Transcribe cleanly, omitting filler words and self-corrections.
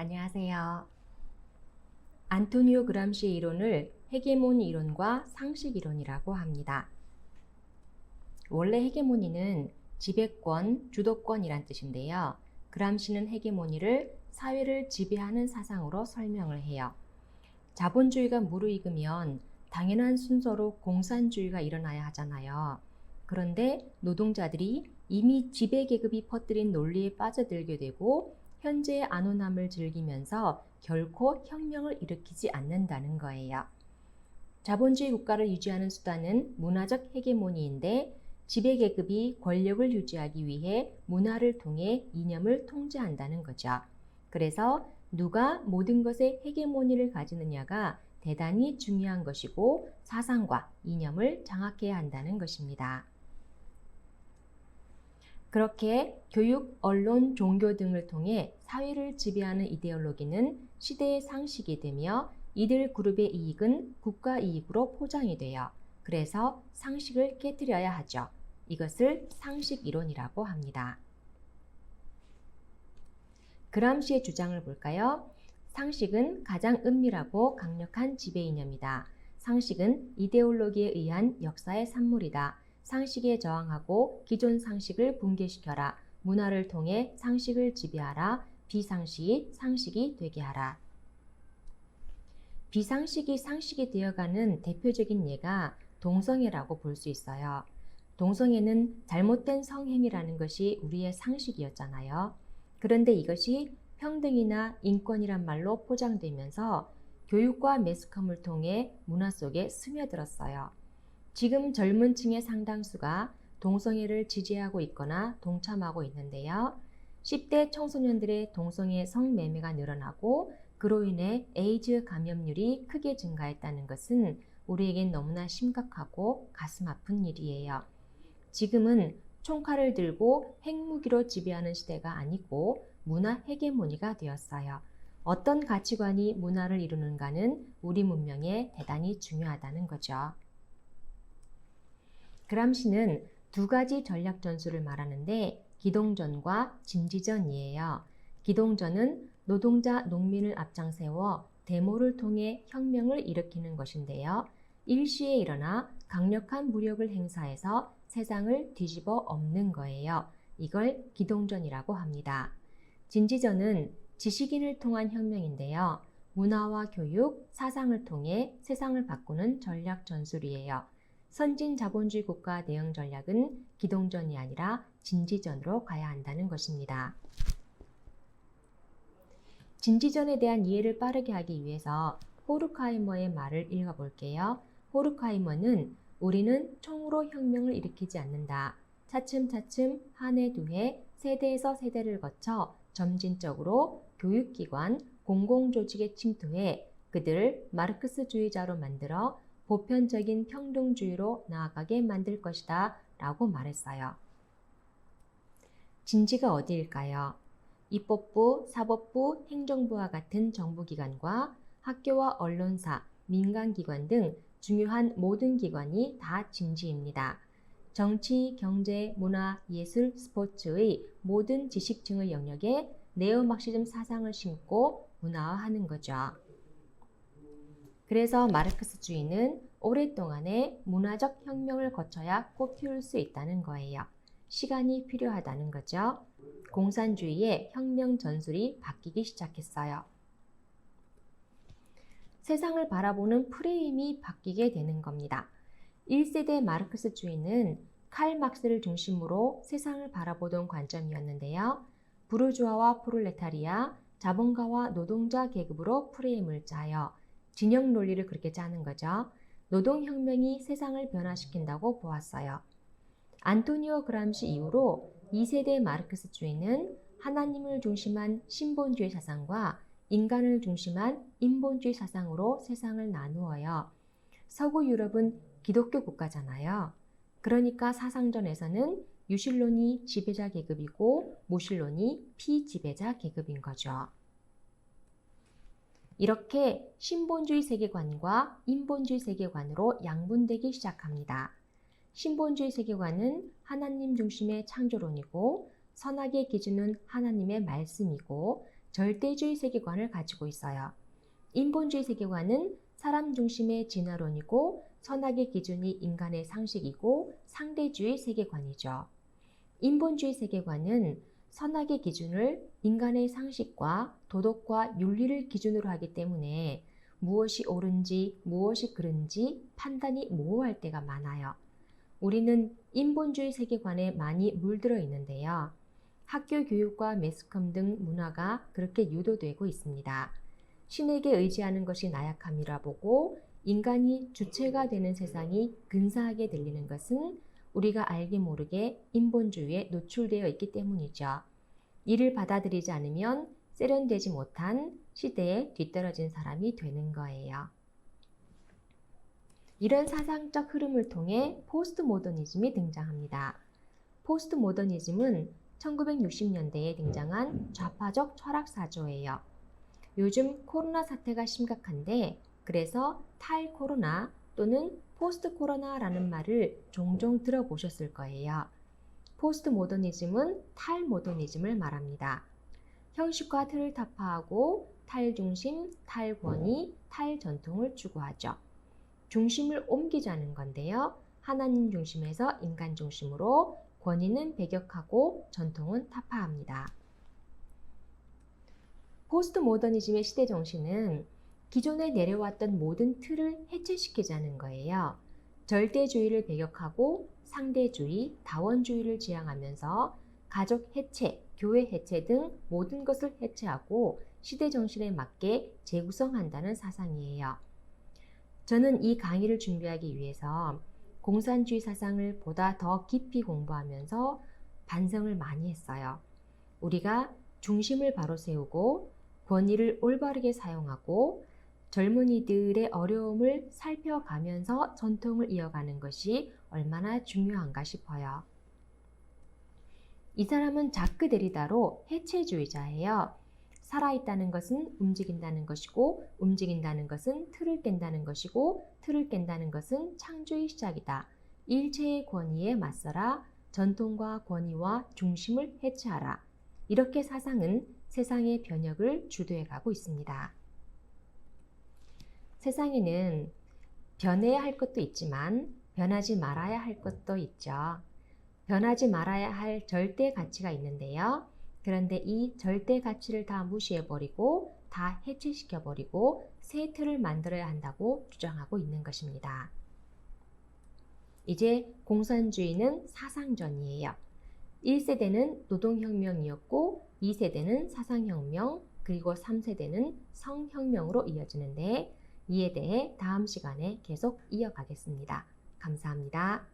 안녕하세요. 안토니오 그람시의 이론을 헤게모니 이론과 상식 이론이라고 합니다. 원래 헤게모니는 지배권, 주도권이란 뜻인데요. 그람시는 헤게모니를 사회를 지배하는 사상으로 설명을 해요. 자본주의가 무르익으면 당연한 순서로 공산주의가 일어나야 하잖아요. 그런데 노동자들이 이미 지배계급이 퍼뜨린 논리에 빠져들게 되고 현재의 안온함을 즐기면서 결코 혁명을 일으키지 않는다는 거예요. 자본주의 국가를 유지하는 수단은 문화적 헤게모니인데 지배계급이 권력을 유지하기 위해 문화를 통해 이념을 통제한다는 거죠. 그래서 누가 모든 것에 헤게모니를 가지느냐가 대단히 중요한 것이고 사상과 이념을 장악해야 한다는 것입니다. 그렇게 교육, 언론, 종교 등을 통해 사회를 지배하는 이데올로기는 시대의 상식이 되며 이들 그룹의 이익은 국가 이익으로 포장이 돼요. 그래서 상식을 깨뜨려야 하죠. 이것을 상식 이론이라고 합니다. 그람시의 주장을 볼까요? 상식은 가장 은밀하고 강력한 지배 이념이다. 상식은 이데올로기에 의한 역사의 산물이다. 상식에 저항하고 기존 상식을 붕괴시켜라. 문화를 통해 상식을 지배하라. 비상식이 상식이 되게 하라. 비상식이 상식이 되어가는 대표적인 예가 동성애라고 볼 수 있어요. 동성애는 잘못된 성행위라는 것이 우리의 상식이었잖아요. 그런데 이것이 평등이나 인권이란 말로 포장되면서 교육과 매스컴을 통해 문화 속에 스며들었어요. 지금 젊은 층의 상당수가 동성애를 지지하고 있거나 동참하고 있는데요. 10대 청소년들의 동성애 성매매가 늘어나고 그로 인해 에이즈 감염률이 크게 증가했다는 것은 우리에겐 너무나 심각하고 가슴 아픈 일이에요. 지금은 총칼을 들고 핵무기로 지배하는 시대가 아니고 문화 헤게모니가 되었어요. 어떤 가치관이 문화를 이루는가는 우리 문명에 대단히 중요하다는 거죠. 그람시는 두 가지 전략 전술을 말하는데 기동전과 진지전이에요. 기동전은 노동자, 농민을 앞장세워 데모를 통해 혁명을 일으키는 것인데요. 일시에 일어나 강력한 무력을 행사해서 세상을 뒤집어 엎는 거예요. 이걸 기동전이라고 합니다. 진지전은 지식인을 통한 혁명인데요. 문화와 교육, 사상을 통해 세상을 바꾸는 전략 전술이에요. 선진 자본주의 국가 대응 전략은 기동전이 아니라 진지전으로 가야 한다는 것입니다. 진지전에 대한 이해를 빠르게 하기 위해서 호르카이머의 말을 읽어볼게요. 호르카이머는 우리는 총으로 혁명을 일으키지 않는다. 차츰차츰 한 해, 두 해, 세대에서 세대를 거쳐 점진적으로 교육기관, 공공조직에 침투해 그들을 마르크스주의자로 만들어 보편적인 평등주의로 나아가게 만들 것이다 라고 말했어요. 진지가 어디일까요? 입법부, 사법부, 행정부와 같은 정부기관과 학교와 언론사, 민간기관 등 중요한 모든 기관이 다 진지입니다. 정치, 경제, 문화, 예술, 스포츠의 모든 지식층의 영역에 네오마르크시즘 사상을 심고 문화화하는 거죠. 그래서 마르크스주의는 오랫동안의 문화적 혁명을 거쳐야 꽃피울 수 있다는 거예요. 시간이 필요하다는 거죠. 공산주의의 혁명 전술이 바뀌기 시작했어요. 세상을 바라보는 프레임이 바뀌게 되는 겁니다. 1세대 마르크스주의는 칼 막스를 중심으로 세상을 바라보던 관점이었는데요. 부르주아와 프롤레타리아, 자본가와 노동자 계급으로 프레임을 짜요. 진영 논리를 그렇게 짜는 거죠. 노동혁명이 세상을 변화시킨다고 보았어요. 안토니오 그람시 이후로 2세대 마르크스주의는 하나님을 중심한 신본주의 사상과 인간을 중심한 인본주의 사상으로 세상을 나누어요. 서구 유럽은 기독교 국가잖아요. 그러니까 사상전에서는 유실론이 지배자 계급이고 무실론이 피지배자 계급인 거죠. 이렇게 신본주의 세계관과 인본주의 세계관으로 양분되기 시작합니다. 신본주의 세계관은 하나님 중심의 창조론이고 선악의 기준은 하나님의 말씀이고 절대주의 세계관을 가지고 있어요. 인본주의 세계관은 사람 중심의 진화론이고 선악의 기준이 인간의 상식이고 상대주의 세계관이죠. 인본주의 세계관은 선악의 기준을 인간의 상식과 도덕과 윤리를 기준으로 하기 때문에 무엇이 옳은지 무엇이 그른지 판단이 모호할 때가 많아요. 우리는 인본주의 세계관에 많이 물들어 있는데요. 학교 교육과 매스컴 등 문화가 그렇게 유도되고 있습니다. 신에게 의지하는 것이 나약함이라 보고 인간이 주체가 되는 세상이 근사하게 들리는 것은 우리가 알게 모르게 인본주의에 노출되어 있기 때문이죠. 이를 받아들이지 않으면 세련되지 못한 시대에 뒤떨어진 사람이 되는 거예요. 이런 사상적 흐름을 통해 포스트 모더니즘이 등장합니다. 포스트 모더니즘은 1960년대에 등장한 좌파적 철학사조예요. 요즘 코로나 사태가 심각한데 그래서 탈코로나 또는 포스트 코로나라는 말을 종종 들어보셨을 거예요. 포스트 모더니즘은 탈모더니즘을 말합니다. 형식과 틀을 타파하고 탈중심, 탈권위, 탈전통을 추구하죠. 중심을 옮기자는 건데요. 하나님 중심에서 인간 중심으로 권위는 배격하고 전통은 타파합니다. 포스트 모더니즘의 시대 정신은 기존에 내려왔던 모든 틀을 해체시키자는 거예요. 절대주의를 배격하고 상대주의, 다원주의를 지향하면서 가족 해체, 교회 해체 등 모든 것을 해체하고 시대 정신에 맞게 재구성한다는 사상이에요. 저는 이 강의를 준비하기 위해서 공산주의 사상을 보다 더 깊이 공부하면서 반성을 많이 했어요. 우리가 중심을 바로 세우고 권위를 올바르게 사용하고 젊은이들의 어려움을 살펴가면서 전통을 이어가는 것이 얼마나 중요한가 싶어요. 이 사람은 자크 데리다로 해체주의자예요. 살아있다는 것은 움직인다는 것이고 움직인다는 것은 틀을 깬다는 것이고 틀을 깬다는 것은 창조의 시작이다. 일체의 권위에 맞서라. 전통과 권위와 중심을 해체하라. 이렇게 사상은 세상의 변혁을 주도해 가고 있습니다. 세상에는 변해야 할 것도 있지만 변하지 말아야 할 것도 있죠. 변하지 말아야 할 절대 가치가 있는데요. 그런데 이 절대 가치를 다 무시해버리고 다 해체시켜버리고 새 틀을 만들어야 한다고 주장하고 있는 것입니다. 이제 공산주의는 사상전이에요. 1세대는 노동혁명이었고 2세대는 사상혁명 그리고 3세대는 성혁명으로 이어지는데 이에 대해 다음 시간에 계속 이어가겠습니다. 감사합니다.